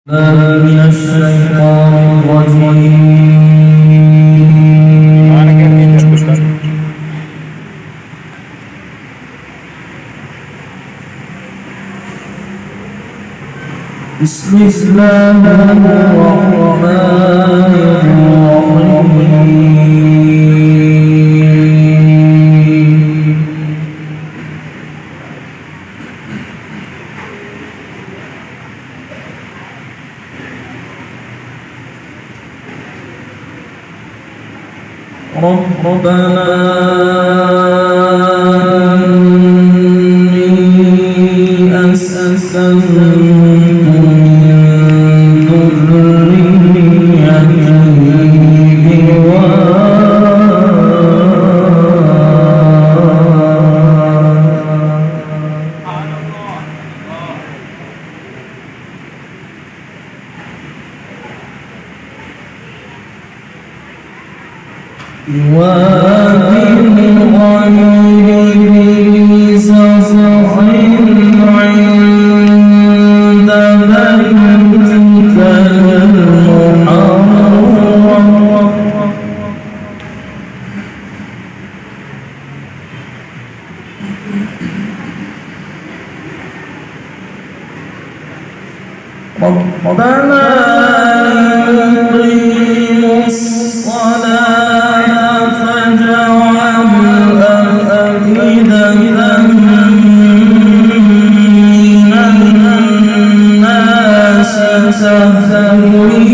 من الشيطان الرجيم. بسم الله الرحمن الرحيم. ربنا إني أسكنت من ذريتي بواد غير ذي زرع عند بيتك المحرم. ربنا يقيموا الصلاة فاجعل أفئدة من الناس تهوي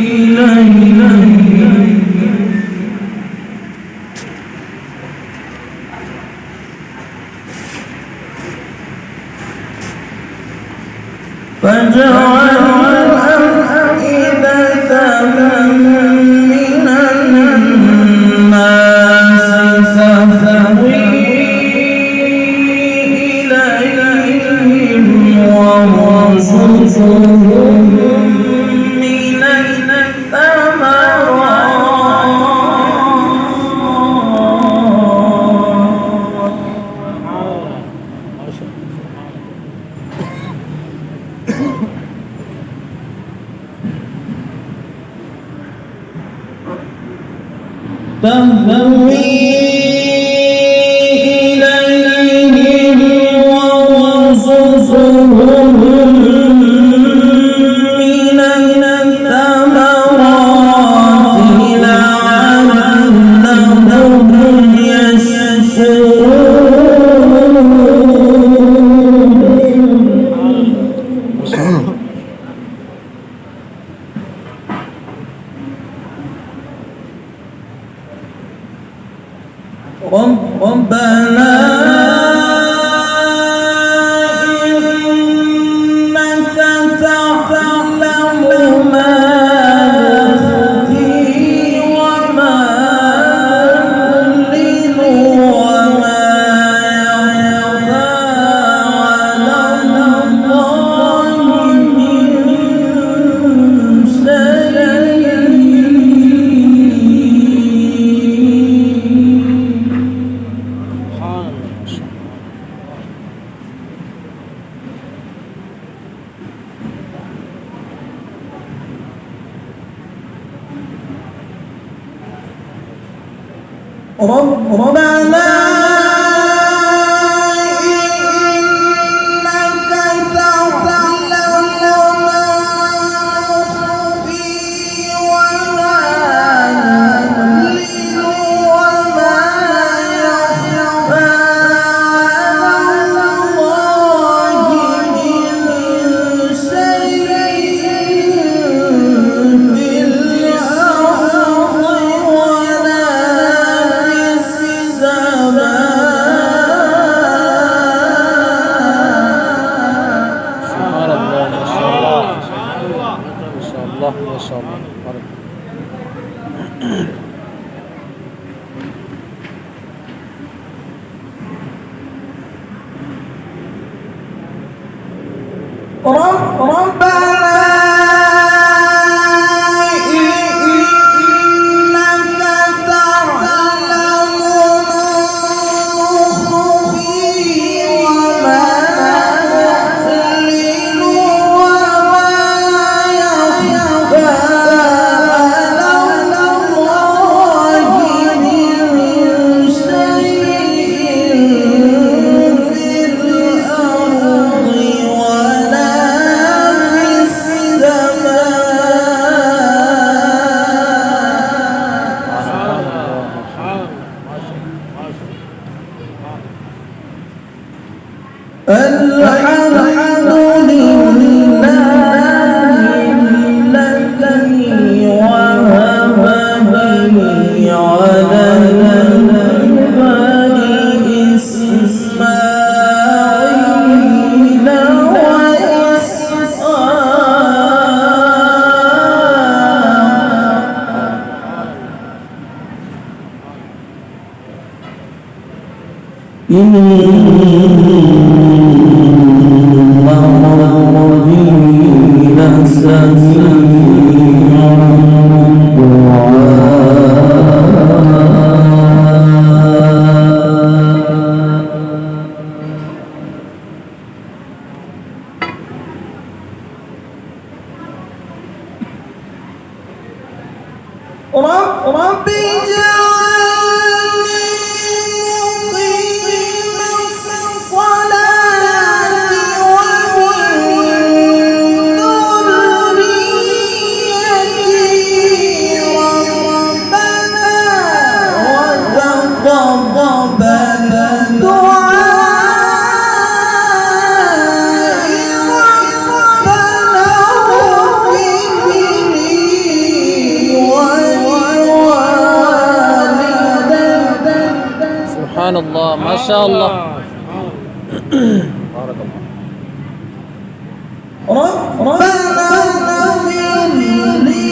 إليهم فاجعل أفئدة من الناس تهوي إليهم وارزقهم من الثمرات تهوي إليهم وارزقهم من الثمرات لعلهم يشكرون. ربنا إنك تعلم ما نخفي وما نعلن وما يخفى على الله من شيء. ربنا إنك تعلم ما نخفي وما نعلن وما يخفى على الله من شيء في الأرض ولا ما شاء الله بارك. ربنا إنك تعلم ما نخفي وما نعلن رب اجعلني مقيم الصلاة ومن ذريتي ربنا وتقبل دعائي ربنا اغفر لي ولوالدي. سبحان الله ما شاء الله. بارك الله. ربنا اغفر لي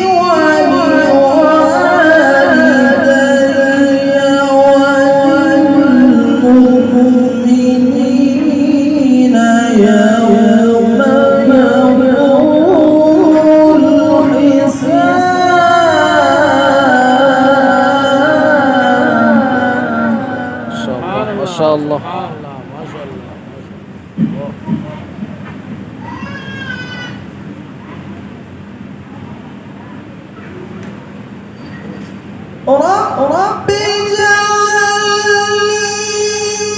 ولوالدي وللمؤمنين يوم يقوم الحساب. ما شاء الله. رب اجعلني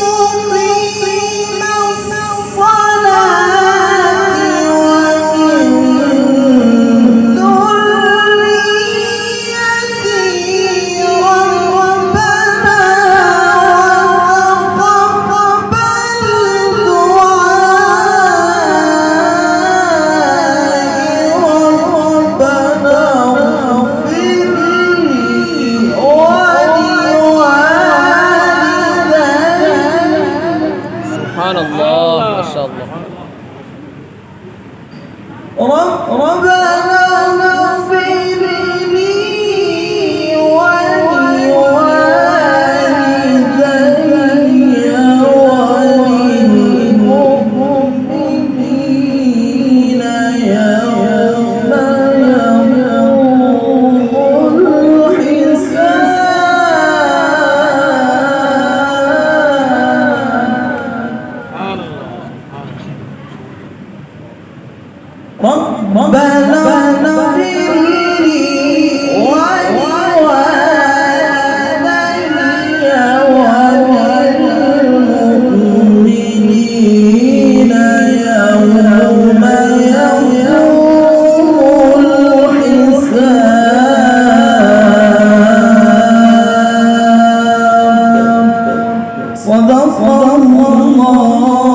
مقيم الصلاة ومن ذريتي ربنا وتقبل دعائي ربنا اغفر لي ولوالدي. سبحان الله ما شاء الله. ربنا اغفر لي ولوالدي وللمؤمنين يوم يقوم الحساب. ربنا اغفر لي ولوالدي وللمؤمنين يوم يقوم الحساب. صدق الله